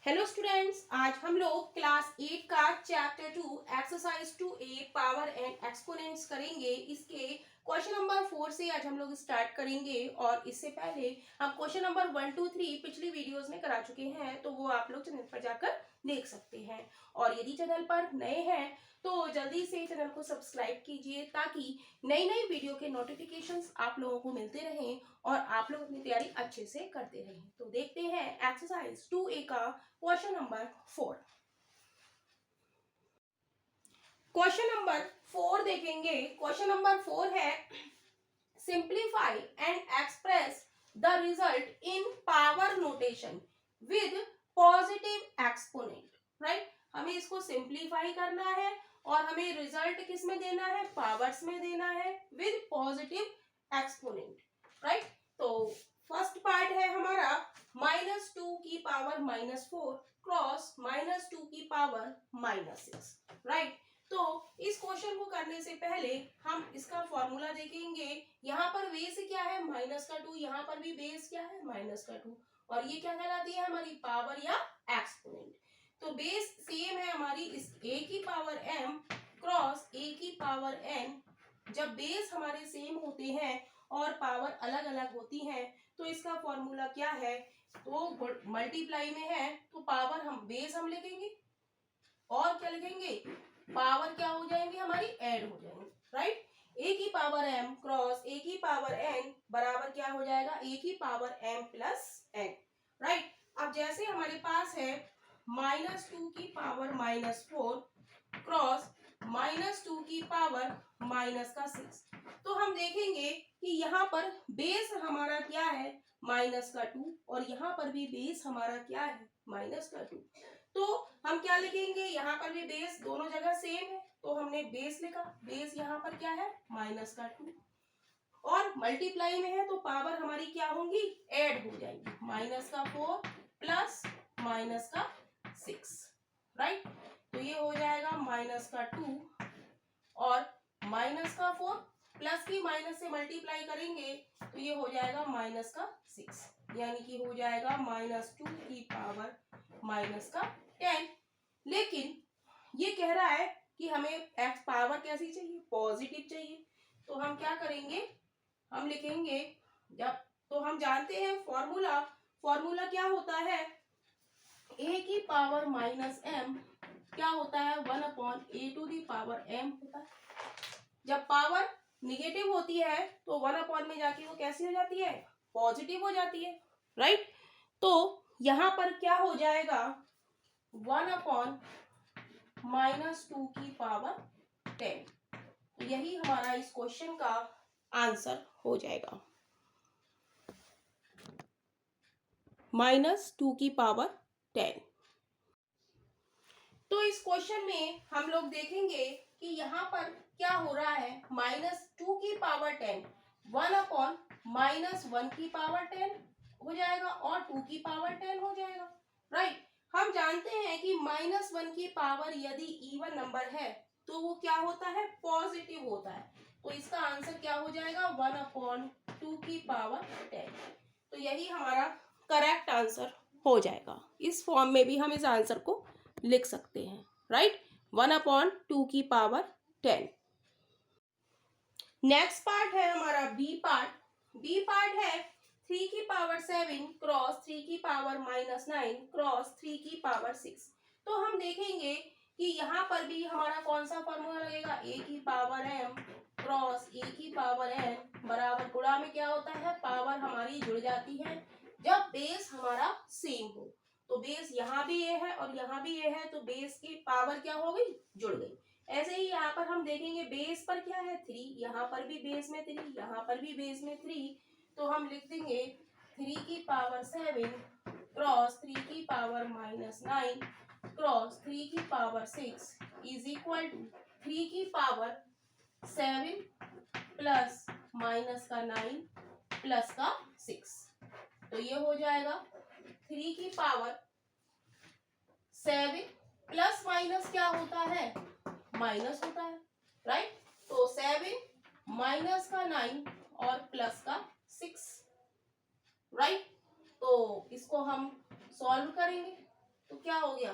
Hello students, आज हम लोग क्लास 8 का chapter 2 exercise 2A power and exponents करेंगे। इसके क्वेश्चन नंबर 4 से आज हम लोग स्टार्ट करेंगे और इससे पहले हम क्वेश्चन नंबर 1 2 3 पिछली वीडियोस में करा चुके हैं, तो वो आप लोग चैनल पर जाकर देख सकते हैं। और यदि चैनल पर नए हैं तो जल्दी से चैनल को सब्सक्राइब कीजिए ताकि नई नई वीडियो के नोटिफिकेशंस आप लोगों को मिलते रहें और आप लोग अपनी तैयारी अच्छे से करते रहें। तो देखते हैं एक्सरसाइज 2A का क्वेश्चन नंबर 4। क्वेश्चन नंबर 4 देखेंगे। क्वेश्चन नंबर 4 है simplify and express the result in power notation with positive exponent. Right, हमें इसको सिंप्लीफाई करना है और हमें रिजल्ट किस में देना है, पावर्स में देना है विद पॉजिटिव एक्सपोनेंट। राइट, तो फर्स्ट पार्ट है हमारा -2 की पावर -4 क्रॉस -2 की पावर -6। राइट, तो इस क्वेश्चन को करने से पहले हम इसका फॉर्मूला देखेंगे। यहाँ पर बेस क्या है, -2, यहाँ पर भी बेस क्या है, -2, और ये क्या कहलाती है, हमारी पावर या एक्सपोनेंट। तो बेस सेम है हमारी, इस a की पावर m क्रॉस a की पावर n। जब बेस हमारे सेम होते हैं और पावर अलग अलग होती है तो इसका फॉर्मूला क्या है, तो मल्टीप्लाई में है तो पावर हम बेस हम लिखेंगे और क्या लिखेंगे, पावर क्या हो जाएंगे हमारी, ऐड हो जाएंगे। राइट, a की पावर m क्रॉस a की पावर n बराबर क्या हो जाएगा, a की power m plus n। Right, अब जैसे हमारे पास है -2 की पावर -4 क्रॉस -2 की पावर -6, तो हम देखेंगे कि यहाँ पर बेस हमारा क्या है, -2, और यहाँ पर भी बेस हमारा क्या है, -2। तो हम क्या लिखेंगे, यहाँ पर भी बेस दोनों जगह सेम है तो हमने बेस लिखा, बेस यहाँ पर क्या है, -2, और मल्टीप्लाई में है तो पावर हमारी क्या होंगी, ऐड हो जाएगी, -4 प्लस -6। राइट, तो ये हो जाएगा -2 और -4 प्लस की माइनस से मल्टीप्लाई करेंगे तो ये हो जाएगा -6, यानी कि हो जाएगा -2 की पावर -10। लेकिन ये कह रहा है कि हमें एक्स पावर कैसी चाहिए, पॉजिटिव चाहिए। तो हम क्या करेंगे, हम लिखेंगे जब, तो हम जानते हैं फॉर्मूला, फॉर्मूला क्या होता है, a की पावर -m क्या होता है, 1/a to the power m होता है। जब पावर निगेटिव होती है तो 1 में जाके वो कैसी हो जाती है, पॉजिटिव हो जाती है। राइट, तो यहां पर क्या हो जाएगा, 1/-2 की पावर 10। तो यही हमारा इस क्वेश्चन का आंसर हो जाएगा, -2 की पावर 10। तो इस क्वेश्चन में हम लोग देखेंगे कि यहाँ पर क्या हो रहा है, -2 की पावर 10 1/-1 की पावर 10 हो जाएगा और 2 की पावर 10 हो जाएगा। राइट, हम जानते हैं कि -1 की पावर यदि इवन नंबर है तो वो क्या होता है, पॉजिटिव होता है। तो इसका आंसर क्या हो जाएगा, 1/2 की पावर 10। तो यही हमारा करेक्ट आंसर हो जाएगा। इस फॉर्म में भी हम इस आंसर को लिख सकते हैं। राइट, 1/2 की पावर 10। नेक्स्ट पार्ट है हमारा बी पार्ट। बी पार्ट है 3 की पावर 7 क्रॉस 3 की पावर -9 क्रॉस 3 की पावर 6। तो हम देखेंगे कि यहाँ पर भी हमारा कौन सा फॉर्मूला लगेगा, a की पावर m क्रॉस a की पावर n बराबर गुणा में क्या होता है, पावर हमारी जुड़ जाती है जब बेस हमारा सेम हो। तो बेस यहाँ भी ये है और यहाँ भी ये है तो बेस की पावर क्या हो गई, जुड़ गई। ऐसे ही यहाँ पर हम देखेंगे बेस पर क्या है, 3, यहाँ पर भी बेस में 3, यहाँ पर भी बेस में 3, तो हम लिख देंगे 3 की पावर 7 क्रॉस 3 की पावर -9 क्रॉस 3 की पावर 6 इज इक्वल टू 3 की पावर 7 प्लस -9 प्लस का 6। तो ये हो जाएगा 3 की पावर 7 प्लस माइनस क्या होता है, माइनस होता है। राइट, तो 7 माइनस का 9 और प्लस का 6। राइट, तो इसको हम सॉल्व करेंगे तो क्या हो गया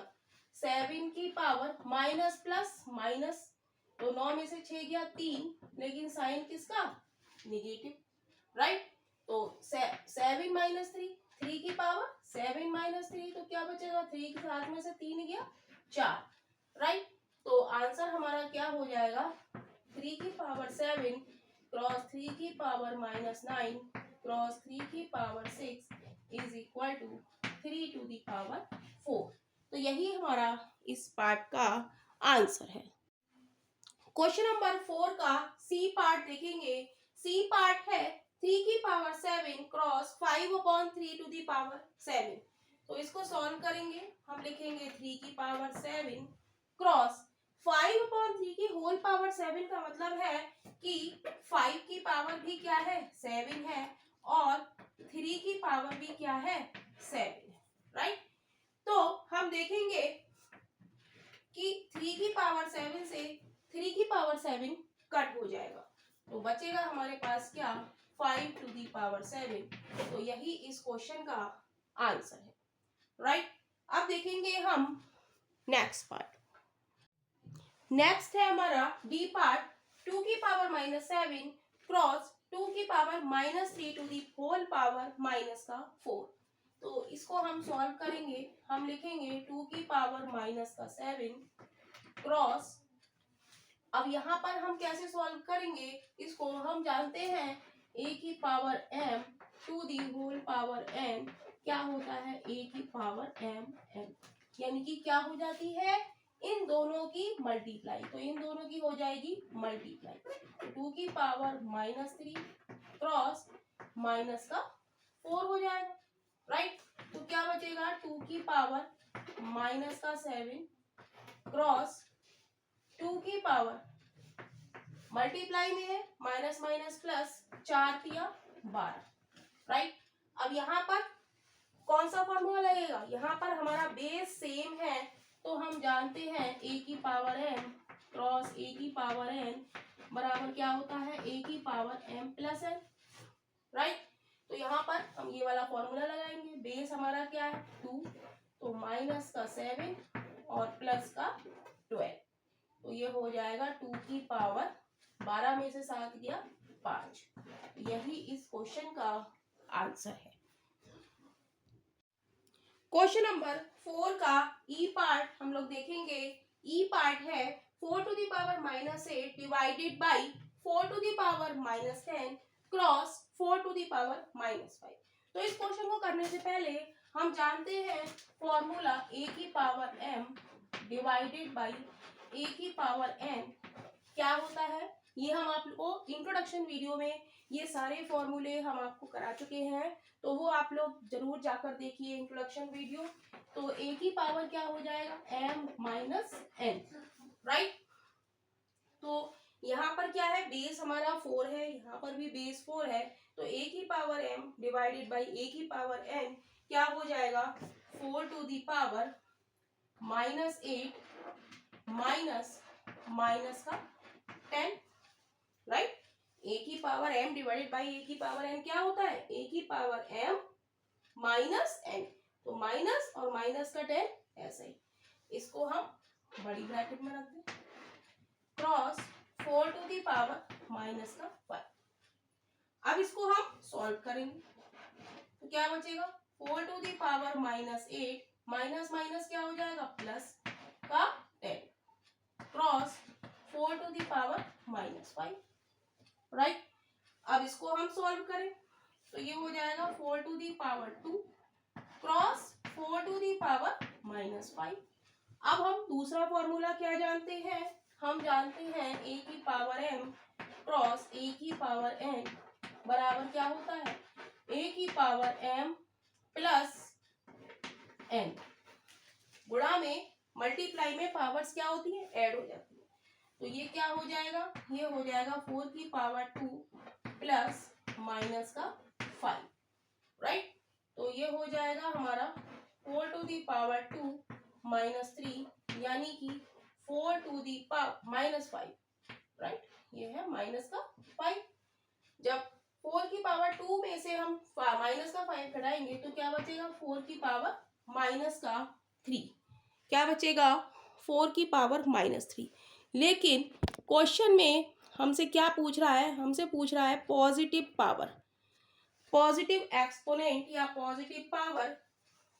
7 की पावर माइनस प्लस माइनस, तो 9 में से 6 गया 3, लेकिन साइन किसका निगेटिव, राइट। तो 7 माइनस 3, 3 की पावर 7 माइनस 3, तो क्या बचेगा 3 के साथ में से 3 गया 4, राइट। तो आंसर हमारा क्या हो जाएगा 3 की पावर 7 क्रॉस 3 की पावर माइनस 9 क्रॉस 3 की power 6 is equal to 3 to the power 4। तो यही हमारा इस पार्ट का आंसर है। क्वेश्चन नंबर 4 का सी पार्ट देखेंगे। सी पार्ट है 3 की power 7 cross 5/3 to the power 7। तो इसको सॉल्व करेंगे, हम लिखेंगे 3 की पावर 7 क्रॉस 5/3 की होल पावर 7 का मतलब है कि 5 की पावर भी क्या है 7 है और 3 की पावर भी क्या है 7 है, राइट। तो हम देखेंगे कि 3 की पावर 7 से 3 की पावर 7 कट हो जाएगा, तो बचेगा हमारे पास क्या 5 टू दी पावर 7। तो यही इस क्वेश्चन का आंसर है, राइट। अब देखेंगे हम नेक्स्ट पार्ट। नेक्स्ट है हमारा डी पार्ट 2 की पावर माइनस 7 क्रॉस 2 की power minus 3 to the whole power minus का 4। तो इसको हम सॉल्व करेंगे, हम लिखेंगे 2 की पावर माइनस का 7 क्रॉस, अब यहाँ पर हम कैसे सॉल्व करेंगे इसको, हम जानते हैं a की power m to the whole power n क्या होता है a की पावर m, यानी कि क्या हो जाती है इन दोनों की मल्टीप्लाई, तो इन दोनों की हो जाएगी मल्टीप्लाई। 2 की पावर माइनस 3 क्रॉस माइनस का 4 हो जाएगा, राइट। तो क्या बचेगा 2 की पावर माइनस का 7 क्रॉस 2 की पावर मल्टीप्लाई में है माइनस माइनस प्लस 4 तिया 12, राइट। अब यहाँ पर कौन सा फॉर्मूला लगेगा, यहाँ पर हमारा बेस सेम है, तो हम जानते हैं a की पावर m क्रॉस a की पावर n बराबर क्या होता है a की power m plus n, right. तो यहाँ पर हम ये वाला फॉर्मूला लगाएंगे, बेस हमारा क्या है 2, तो माइनस का 7 और प्लस का 12, तो ये हो जाएगा 2 की पावर 12 में से 7 गया 5। यही इस क्वेश्चन का आंसर है। क्वेश्चन नंबर 4 का ई पार्ट हम लोग देखेंगे। ई पार्ट है 4 to the power minus 8 divided by 4 to the power minus 10 cross 4 to the power minus 5। तो इस क्वेश्चन को करने से पहले हम जानते हैं फॉर्मूला a की power m divided by a की पावर n क्या होता है, ये हम आपको इंट्रोडक्शन वीडियो में ये सारे फॉर्मूले हम आपको करा चुके हैं, तो वो आप लोग जरूर जाकर देखिए इंट्रोडक्शन वीडियो। तो a की पावर क्या हो जाएगा m माइनस n, राइट। तो यहाँ पर क्या है बेस हमारा 4 है, यहाँ पर भी बेस 4 है, तो a की power m divided by a की पावर n क्या हो जाएगा 4 to the power minus 8 minus minus का 10, राइट। a की power m divided by a की पावर n क्या होता है a की पावर m माइनस n, तो माइनस और माइनस का 10 ऐसे ही, इसको हम बड़ी ब्रैकेट में रख दें cross 4 to the power minus का 5। अब इसको हम सॉल्व करेंगे, तो क्या बचेगा 4 to the power minus 8 minus minus क्या हो जाएगा प्लस का 10 cross 4 to the power minus 5, right. अब इसको हम सॉल्व करें, तो ये हो जाएगा 4 to the power 2 cross 4 to the power minus 5। अब हम दूसरा फॉर्मूला क्या जानते हैं, हम जानते हैं a की पावर m क्रॉस a की पावर n बराबर क्या होता है a की पावर m प्लस n, गुणा में मल्टीप्लाई में पावर्स क्या होती है ऐड हो जाती है, तो ये क्या हो जाएगा ये हो जाएगा 4 की पावर 2 प्लस माइनस का 5, राइट। तो ये हो जाएगा हमारा 4 टू दी पावर 2 माइनस 3 यानी कि 4 to the power minus 5, right. ये है माइनस का 5। जब 4 की पावर 2 में से हम माइनस का 5 घटाएंगे तो क्या बचेगा 4 की पावर माइनस का 3, क्या बचेगा 4 की पावर -3। लेकिन क्वेश्चन में हमसे क्या पूछ रहा है, हमसे पूछ रहा है पॉजिटिव पावर, पॉजिटिव एक्सपोनेंट या पॉजिटिव पावर।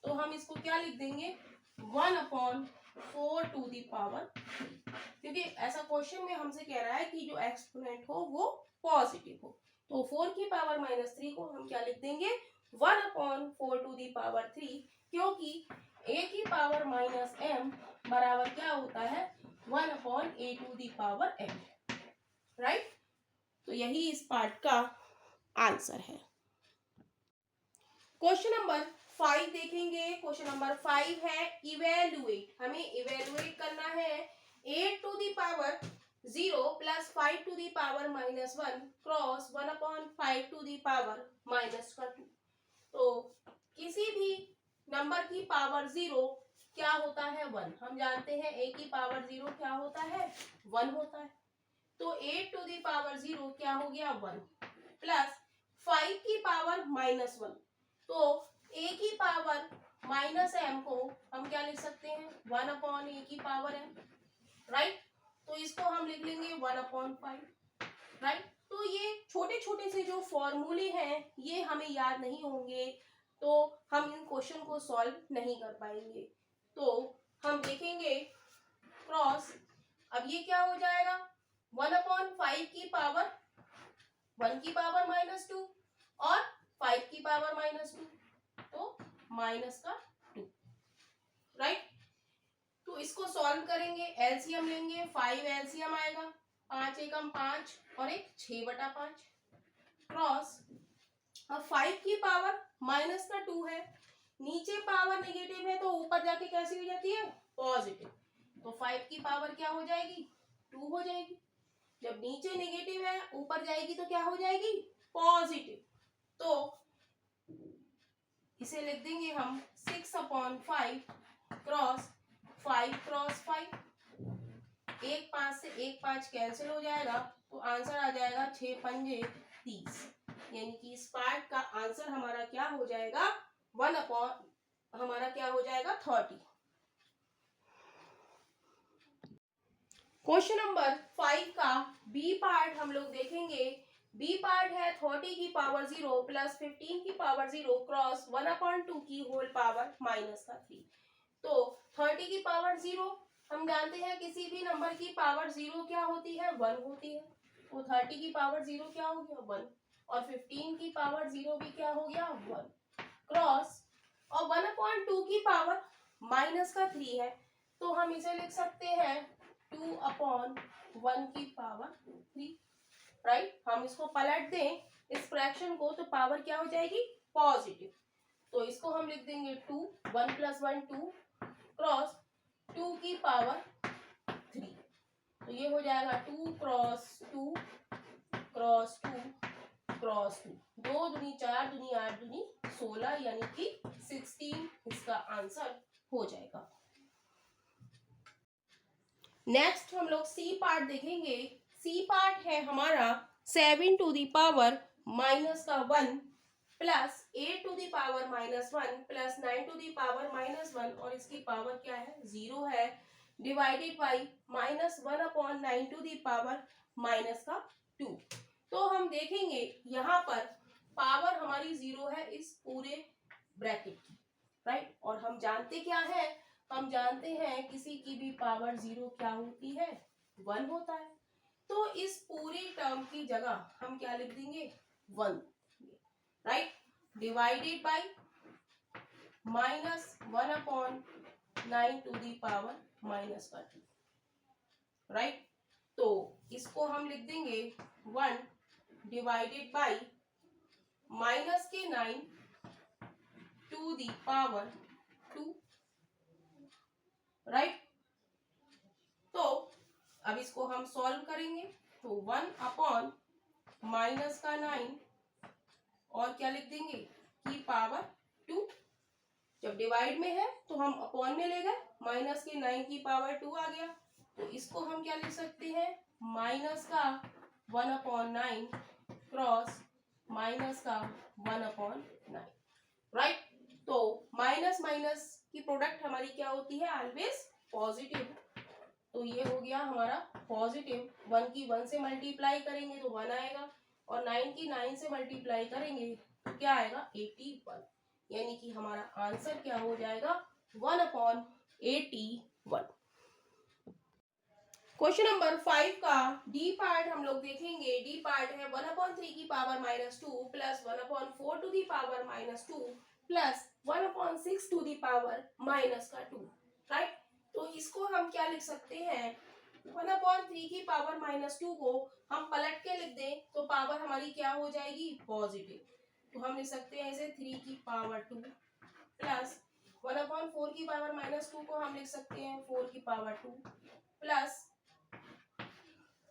तो हम इसको क्या लिख देंगे 1/4 टू दी पावर, क्योंकि ऐसा क्वेश्चन में हमसे कह रहा है कि जो एक्सपोनेंट हो वो पॉजिटिव हो। तो 4 की पावर -3 को हम क्या लिख देंगे 1/4 टू दी पावर 3, क्योंकि a की पावर -m बराबर क्या होता है 1/a to the power m, right. तो यही इस पार्ट का आंसर है। क्वेश्चन नंबर 5 देखेंगे। क्वेश्चन नंबर 5 है इवेलुएट, हमें इवेलुएट करना है 8 to the power 0 plus 5 to the power -1 cross 1/5 to the power -2। तो किसी भी नंबर की पावर 0 क्या होता है 1, हम जानते हैं a की पावर 0 क्या होता है 1 होता है। तो 8 टू दी पावर 0 क्या हो गया 1 प्लस 5 की पावर -1, तो a की पावर -m को हम क्या लिख सकते हैं 1/a की पावर m, राइट। तो इसको हम लिख लेंगे 1/5, राइट। तो ये छोटे छोटे से जो फॉर्मूले हैं ये हमें याद नहीं होंगे तो हम इन क्वेश्चन को सॉल्व नहीं कर पाएंगे। तो हम देखेंगे क्रॉस, अब ये क्या हो जाएगा 1/5 की पावर 1 की पावर -2 और 5 की पावर -2, तो -2, राइट। तो इसको सॉल्व करेंगे, एलसीएम लेंगे, 5 एलसीएम आएगा, 5 एकम 5 और एक 6/5 क्रॉस। अब 5 की पावर -2 है, नीचे पावर नेगेटिव है तो ऊपर जाके कैसी हो जाती है पॉजिटिव, तो 5 की पावर क्या हो जाएगी 2 हो जाएगी। जब नीचे नेगेटिव है ऊपर जाएगी तो क्या हो जाएगी पॉजिटिव, तो इसे लिख देंगे हम 6/5 क्रॉस 5 क्रॉस 5, 1 5 से 1 5 कैंसिल हो जाएगा तो आंसर आ जाएगा 6 पंजे 30, यानी कि इस पार्ट का आंसर हमारा क्या हो जाएगा 30। क्वेश्चन नंबर 5 का बी पार्ट हम लोग देखेंगे। बी पार्ट है 30 की पावर 0 प्लस 15 की पावर 0 क्रॉस 1/2 की होल पावर -3। तो 30 की पावर 0 हम जानते हैं किसी भी नंबर की पावर 0 क्या होती है 1 होती है, तो 30 की पावर 0 क्या हो गया 1 और 15 की पावर 0 भी क्या हो गया 1 क्रॉस, और 1/2 की पावर -3 है तो हम इसे लिख सकते हैं 2/1 की पावर 3, राइट। हम इसको पलट दें इस फ्रैक्शन को तो पावर क्या हो जाएगी पॉजिटिव, तो इसको हम लिख देंगे 2 1 + 1 2 क्रॉस 2 की पावर 3, तो ये हो जाएगा 2 क्रॉस 2 क्रॉस 2 क्रॉस 2, 2 दूनी 4 दूनी 8 दूनी 16, यानी कि 16 इसका आंसर हो जाएगा। नेक्स्ट हम लोग सी पार्ट देखेंगे। सी पार्ट है हमारा 7 to the power -1 plus 8 to the power -1 plus 9 to the power -1 और इसकी पावर क्या है 0 है, divided by -1/9 to the power -2। तो हम देखेंगे यहाँ पर पावर हमारी 0 है इस पूरे ब्रैकेट की, राइट। और हम जानते क्या है, हम जानते हैं किसी की भी पावर 0 क्या होती है 1 होता है, तो इस पूरी टर्म की जगह हम क्या लिख देंगे 1, right, divided by -1/9 to the power -2, right. तो इसको हम लिख देंगे 1 divided by -9 to the power 2, right. तो अब इसको हम सॉल्व करेंगे तो 1/-9 और क्या लिख देंगे की पावर 2, जब डिवाइड में है तो हम अपॉन में ले गए, -9 की पावर 2 आ गया, तो इसको हम क्या लिख सकते हैं -1/9 क्रॉस -1/9, राइट। तो माइनस माइनस कि प्रोडक्ट हमारी क्या होती है, ऑलवेज पॉजिटिव। तो ये हो गया हमारा पॉजिटिव। 1 की 1 से मल्टीप्लाई करेंगे तो 1 आएगा, और 9 की 9 से मल्टीप्लाई करेंगे तो क्या आएगा, 81। यानी कि हमारा आंसर क्या हो जाएगा, 1/81। क्वेश्चन नंबर 5 का डी पार्ट हम लोग देखेंगे। डी पार्ट है 1/3 की power -2 plus 1/4 to the power -2 plus 1/6 to the power -2, right. तो इसको हम क्या लिख सकते हैं, 1/3 की पावर -2 को हम पलट के लिख दें तो पावर हमारी क्या हो जाएगी, पॉजिटिव। तो हम लिख सकते हैं इसे 3 की पावर 2 प्लस 1/4 की पावर -2 को हम लिख सकते हैं 4 की पावर 2 प्लस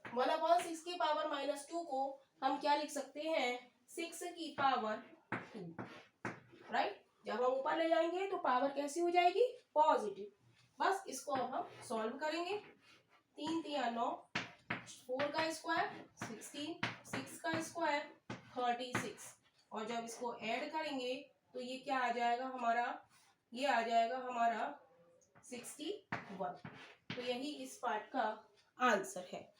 1/6 की पावर -2 को हम क्या लिख सकते हैं, 6 की पावर 2, राइट। जब हम ऊपर ले जाएंगे तो पावर कैसी हो जाएगी, पॉजिटिव। बस इसको अब हम सॉल्व करेंगे। 3 3 9, 4 का स्क्वायर 16, 6 का स्क्वायर 36, और जब इसको ऐड करेंगे तो ये क्या आ जाएगा हमारा, ये आ जाएगा हमारा 61। तो यही इस पार्ट का आंसर है।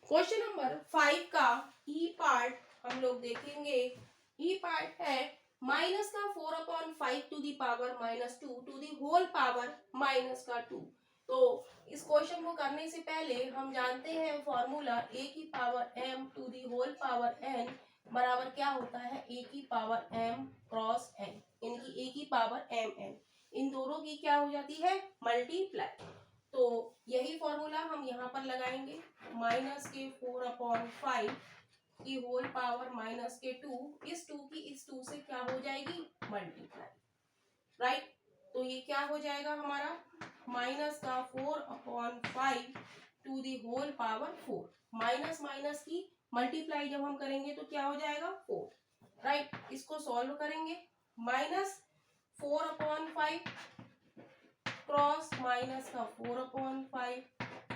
क्वेश्चन नंबर 5 का ई पार्ट हम लोग देखेंगे। ई पार्ट है माइनस का 4/5 to the power -2 to the whole power -2। तो इस क्वेश्चन को करने से पहले हम जानते हैं फॉर्मूला, a की power m to the whole power n बराबर क्या होता है, a की पावर m क्रॉस n, इनकी a की पावर mn, इन दोनों की क्या हो जाती है, मल्टीप्लाई। तो यही फॉर्मूला हम यहाँ पर लगाएंगे। माइनस के 4/5 की होल पावर -2, इस 2 की इस 2 से क्या हो जाएगी, मल्टीप्लाई, राइट। तो ये क्या हो जाएगा हमारा, माइनस का 4/5 to the whole power 4, minus minus की मल्टीप्लाई जब हम करेंगे तो क्या हो जाएगा, 4, राइट। इसको सॉल्व करेंगे। -4/5 क्रॉस माइनस का 4/5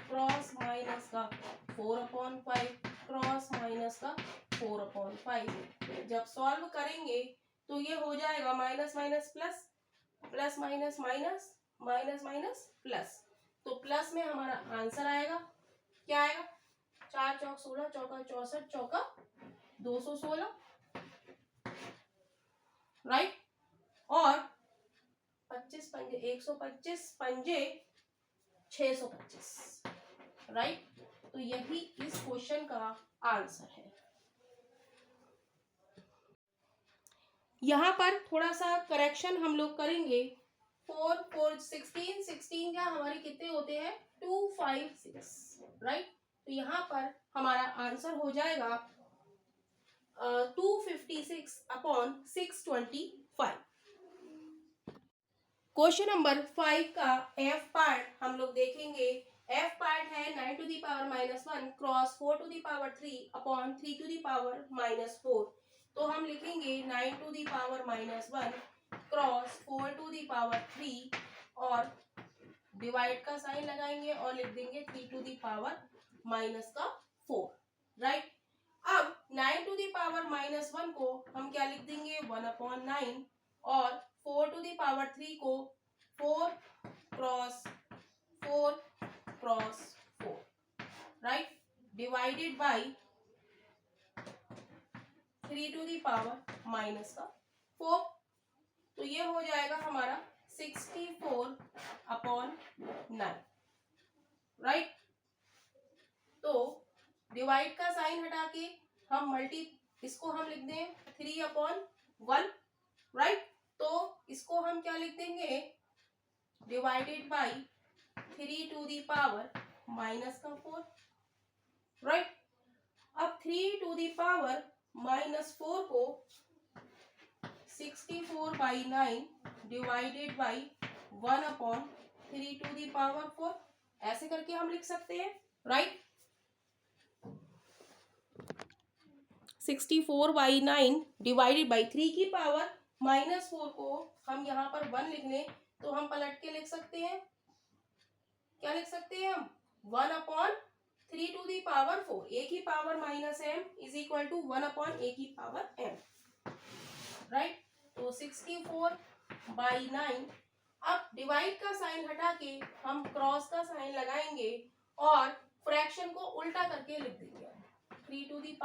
क्रॉस माइनस का 4/5 क्रॉस माइनस का 4/5। जब सॉल्व करेंगे तो ये हो जाएगा minus minus plus, plus minus minus, minus minus plus. तो प्लस में हमारा आंसर आएगा, क्या आएगा, 4 चौक 16, चौका 64, चौका 216, राइट। और 25 पंजे 125, पंजे 625, राइट। तो यही इस क्वेश्चन का आंसर है। यहाँ पर थोड़ा सा करेक्शन हम लोग करेंगे। 4 4 16 16 क्या हमारे कितने होते हैं, 256, राइट। तो यहाँ पर हमारा आंसर हो जाएगा 256/625। क्वेश्चन नंबर 5 का एफ पार्ट हम लोग देखेंगे। एफ पार्ट है 9 to the power -1 cross 4 to the power 3/3 to the power -4। तो हम लिखेंगे 9 to the power -1 cross 4 to the power 3, और डिवाइड का साइन लगाएंगे और लिख देंगे 3 टू दी पावर -4, राइट। अब 9 टू दी पावर -1 को हम क्या लिख देंगे, 1/9, और 4 टू दी पावर 3 को 4 cross 4 cross 4, right, divided by 3 to the power -4। तो ये हो जाएगा हमारा 64/9, राइट। तो डिवाइड का साइन हटा के हम इसको हम लिख दें 3/1, राइट। तो इसको हम क्या लिख देंगे, divided by 3 to the power -4, right. अब 3 टू दी पावर -4 को 64/9 divided by 1/3 to the power 4, ऐसे करके हम लिख सकते हैं, राइट। 64/9 डिवाइडेड बाई 3 की पावर -4 को हम यहाँ पर 1 लिख लें तो हम पलट के लिख सकते हैं, क्या लिख सकते हैं हम, 1/3 टू दी पावर 4, a की power -m is equal to 1/a की पावर m, राइट। तो 64 बाई 9। अब डिवाइड का साइन हटा के हम क्रॉस का साइन लगाएंगे और फ्रैक्शन को उल्टा करके लिख देंगे। 3⁴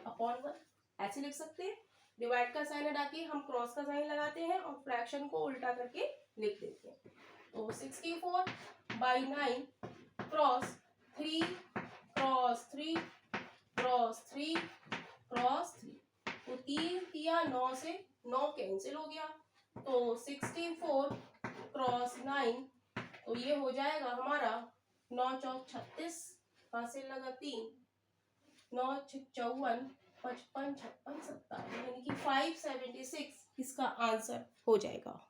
अपॉन 1 ऐसे लिख सकते हैं। डिवाइड का साइन हटा के हम क्रॉस का साइन लगाते हैं और फ्रैक्शन को उल्टा करके लिख देते हैं। तो 64/9 क्रॉस 3 क्रॉस 3 क्रॉस 3 क्रॉस 3, तो 3 किया 9 से 9 कैंसिल हो गया, तो 64 क्रॉस 9, तो ये हो जाएगा हमारा 9 चौक 36, हासिल लगा 3, 9 छक 54, 55 56 57, यानी कि 576 इसका आंसर हो जाएगा।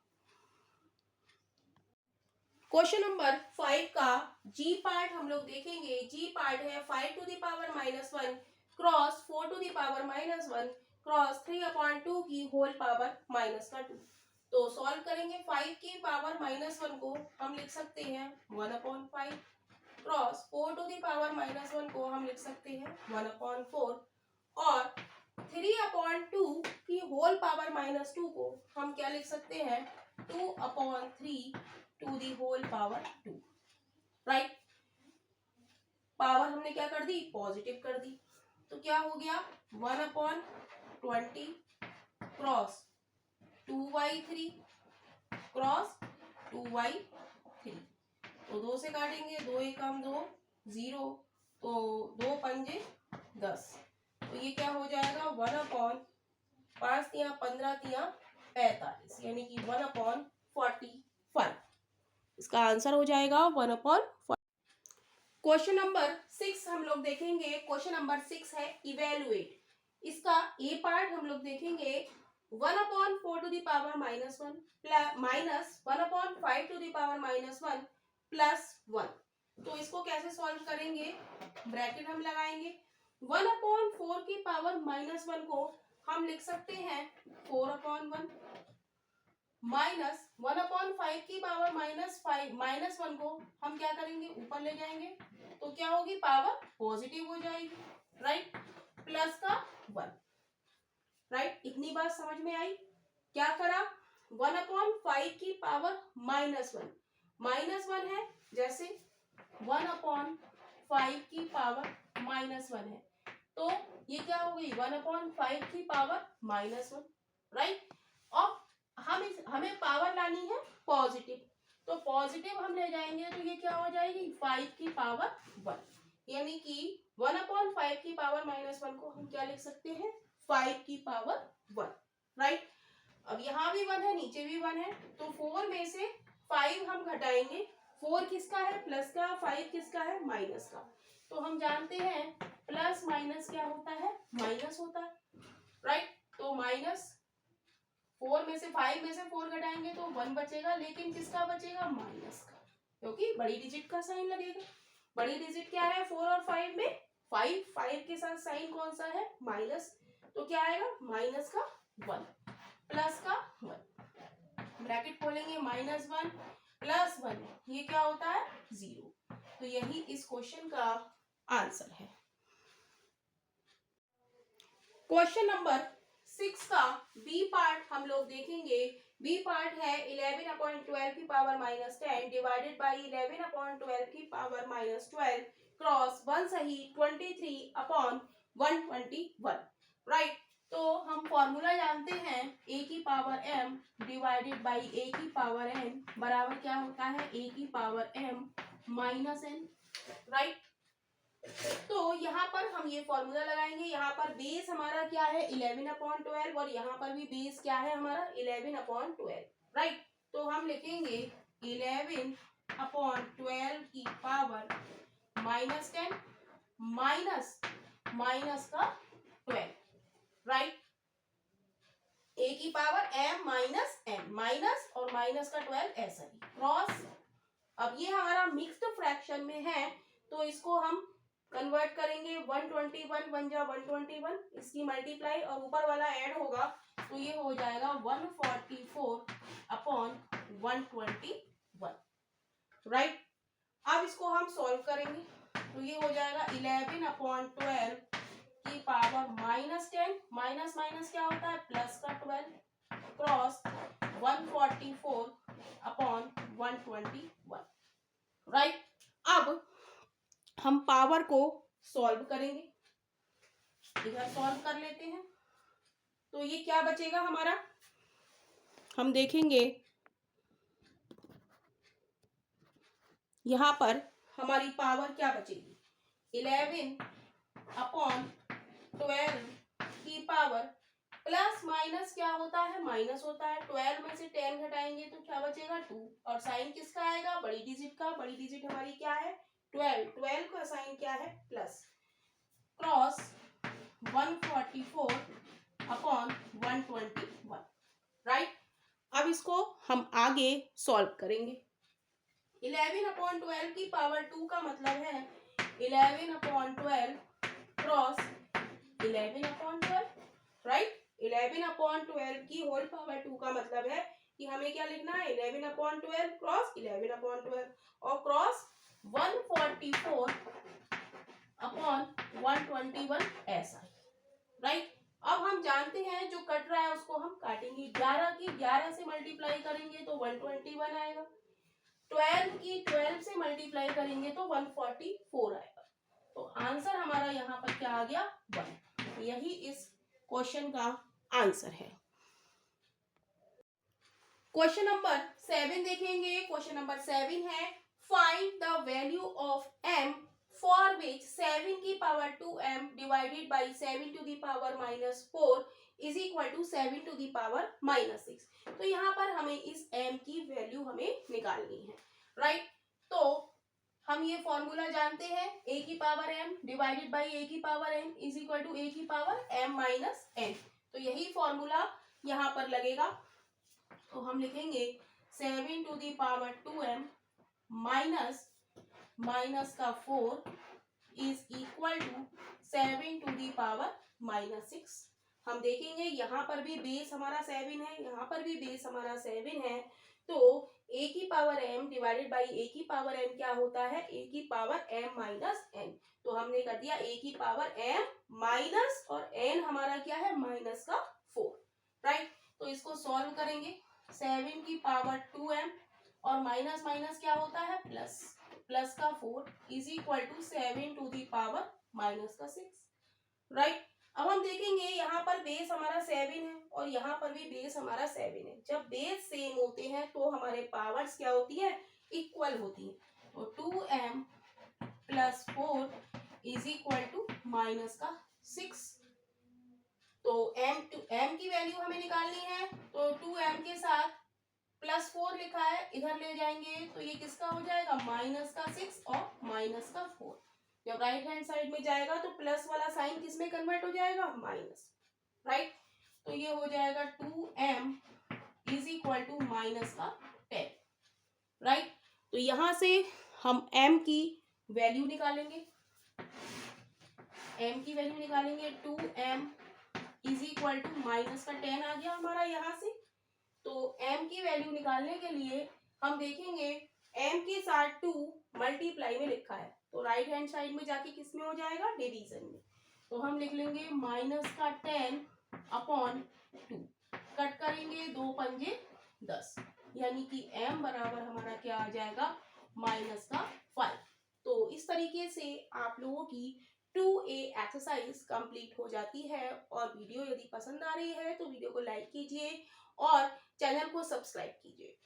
क्वेश्चन नंबर 5 का जी पार्ट हम लोग देखेंगे। जी पार्ट है 5⁻⁻1 क्रॉस 4⁻⁻1 क्रॉस 3/2 की होल पावर -2। तो सॉल्व करेंगे। 5 की पावर -1 को हम लिख सकते हैं 1/5 क्रॉस 4⁻⁻1 को हम लिख सकते हैं 1/4 और 3/2 की होल पावर -2 को हम क्या लिख सकते हैं 2/3 to the whole power 2। Right, power हमने क्या कर दी, पॉजिटिव कर दी, तो क्या हो गया 1/20 क्रॉस 2/3 क्रॉस 2/3, तो 2 से काटेंगे, 2 एकम 2 0, तो 2 पंजे 10, तो ये क्या हो जाएगा 1/5 या 15 या 45, यानी कि 1/45, इसका आंसर हो जाएगा 1/4। क्वेश्चन नंबर 6 हम लोग देखेंगे। क्वेश्चन नंबर 6 है इवेलुएट। इसका ए पार्ट हम लोग देखेंगे 1/4 माइनस 1 माइनस 1/5 प्लस 1। तो इसको कैसे सॉल्व करेंगे, ब्रैकेट हम लगाएंगे। 1/4 की पावर -1 को हम लिख सकते हैं 4/1 माइनस 1/5 की पावर -1 को हम क्या करेंगे, ऊपर ले जाएंगे, तो क्या होगी, पावर पॉजिटिव हो जाएगी। राइट, प्लस का 1। राइट, इतनी बात समझ में आई। क्या करा, 1/5 की पावर -1 है, जैसे 1/5 की पावर -1 है, तो ये क्या हो गई 1/5 की पावर -1। राइट, और हमें पावर लानी है पॉजिटिव, तो पॉजिटिव हम ले जाएंगे, तो ये क्या हो जाएगी 5 की पावर 1, यानी कि 1/5 की पावर -1 को हम क्या लिख सकते हैं 5 की पावर 1। राइट, अब यहाँ भी 1 है, नीचे भी 1 है, तो 4 में से 5 हम घटाएंगे। 4 किसका है, प्लस का, 5 किसका है, माइनस का। तो हम जानते हैं प्लस माइनस क्या होता है, माइनस होता है। राइट, तो -4 में से 5 में से 4 घटाएंगे तो 1 बचेगा, लेकिन किसका बचेगा, माइनस का, क्योंकि बड़ी डिजिट का साइन लगेगा। बड़ी डिजिट क्या है 4 और 5 में, 5 के साथ साइन कौन सा है, माइनस, तो क्या आएगा माइनस का 1 प्लस का 1, ब्रैकेट खोलेंगे, -1 प्लस 1, ये क्या होता है 0। तो यही इस क्वेश्चन का आंसर है। क्वेश्चन नंबर 6 का बी पार्ट हम लोग देखेंगे। बी पार्ट है 11/12 की पावर -10 डिवाइडेड बाई 11/12 की पावर -12 क्रॉस 1 सही 23/121। राइट, तो हम फॉर्मूला जानते हैं a की power m divided by a की पावर n बराबर क्या होता है a की power m minus n। Right, तो यहाँ पर हम ये फॉर्मूला लगाएंगे। यहाँ पर बेस हमारा क्या है 11/12 और यहाँ पर भी बेस क्या है हमारा 11/12। राइट, तो हम लिखेंगे 11/12 की पावर -10 माइनस का 12। राइट, a की power m minus n, minus और माइनस का 12 ऐसा ही क्रॉस। अब ये हमारा मिक्स्ड फ्रैक्शन में है, तो इसको हम कन्वर्ट करेंगे। 121 बन जा 121, इसकी मल्टीप्लाई और ऊपर वाला ऐड होगा, तो ये हो जाएगा 144/121। राइट, अब इसको हम सॉल्व करेंगे, तो ये हो जाएगा 11/12 की पावर -10 माइनस माइनस क्या होता है प्लस का 12 क्रॉस 144/121, राइट। अब हम पावर को सॉल्व करेंगे, इधर सॉल्व कर लेते हैं। तो ये क्या बचेगा हमारा, हम देखेंगे यहां पर हमारी पावर क्या बचेगी, 11/12 की पावर प्लस माइनस क्या होता है, माइनस होता है। 12 में से 10 घटाएंगे तो क्या बचेगा 2, और साइन किसका आएगा, बड़ी डिजिट का। बड़ी डिजिट हमारी क्या है 12, 12 का साइन क्या है प्लस, क्रॉस 144/121, राइट। अब इसको हम आगे सॉल्व करेंगे। 11/12 की पावर 2 का मतलब है 11/12 क्रॉस 11/12, राइट। 11/12 की होल पावर 2 का मतलब है कि हमें क्या लिखना है, 11/12 क्रॉस 11/12 और क्रॉस 144/121 ऐसा, राइट। अब हम जानते हैं जो कट रहा है उसको हम काटेंगे, 11 की 11 से मल्टीप्लाई करेंगे तो 121 आएगा, 12 की 12 से मल्टीप्लाई करेंगे तो 144 आएगा। तो आंसर हमारा यहाँ पर क्या आ गया 1, यही इस क्वेश्चन का आंसर है। क्वेश्चन नंबर 7 देखेंगे। क्वेश्चन नंबर 7 है find the value of m for which 7 की power 2m divided by 7 to the power -4 is equal to 7 to the power -6। तो यहाँ पर हमें इस m की वैल्यू हमें निकालनी है, राइट। तो हम ये फॉर्मूला जानते हैं, a की power m divided by a की power n is equal to a की पावर m माइनस n। तो यही फॉर्मूला यहाँ पर लगेगा। तो हम लिखेंगे 7 to the power 2m minus का 4 is equal to 7 to the power -6। हम देखेंगे यहाँ पर भी बेस हमारा 7 है, यहाँ पर भी बेस हमारा 7 है। तो a की power m divided by a की पावर n क्या होता है, a की पावर m माइनस n। तो हमने कर दिया a की पावर m माइनस और n हमारा क्या है माइनस का 4, राइट। तो इसको सॉल्व करेंगे, 7 की पावर 2m और माइनस माइनस क्या होता है प्लस, प्लस का 4 is equal to 7 to the power minus का 6, राइट। अब हम देखेंगे यहाँ पर बेस हमारा 7 है और यहाँ पर भी बेस हमारा 7 है। जब बेस सेम होते हैं तो हमारे पावर्स क्या होती है, इक्वल होती है। तो 2m plus 4 is equal to minus का 6। तो m की वैल्यू हमें निकालनी है, तो 2m के साथ प्लस 4 लिखा है, इधर ले जाएंगे तो ये किसका हो जाएगा माइनस का 6 और माइनस का 4। जब राइट हैंड साइड में जाएगा तो प्लस वाला साइन किस में कन्वर्ट हो जाएगा, माइनस, राइट। तो ये हो जाएगा 2m is equal to minus का 10, राइट। तो यहां से हम m की वैल्यू निकालेंगे, m की वैल्यू निकालेंगे 2m is equal to minus का 10 आ गया हमारा यहाँ से। तो m की वैल्यू निकालने के लिए हम देखेंगे m के साथ 2 मल्टीप्लाई में लिखा है, तो राइट हैंड साइड में जाके किस में हो जाएगा, डिवीजन में। तो हम लिख लेंगे माइनस का 10/2, कट करेंगे 2 पंजे 10, यानी कि m बराबर हमारा क्या आ जाएगा माइनस का 5। तो इस तरीके से आप लोगों की 2A एक्सरसाइज कंप्लीट हो जाती है। और वीडियो यदि पसंद आ रही है तो वीडियो को लाइक कीजिए और चैनल को सब्सक्राइब कीजिए।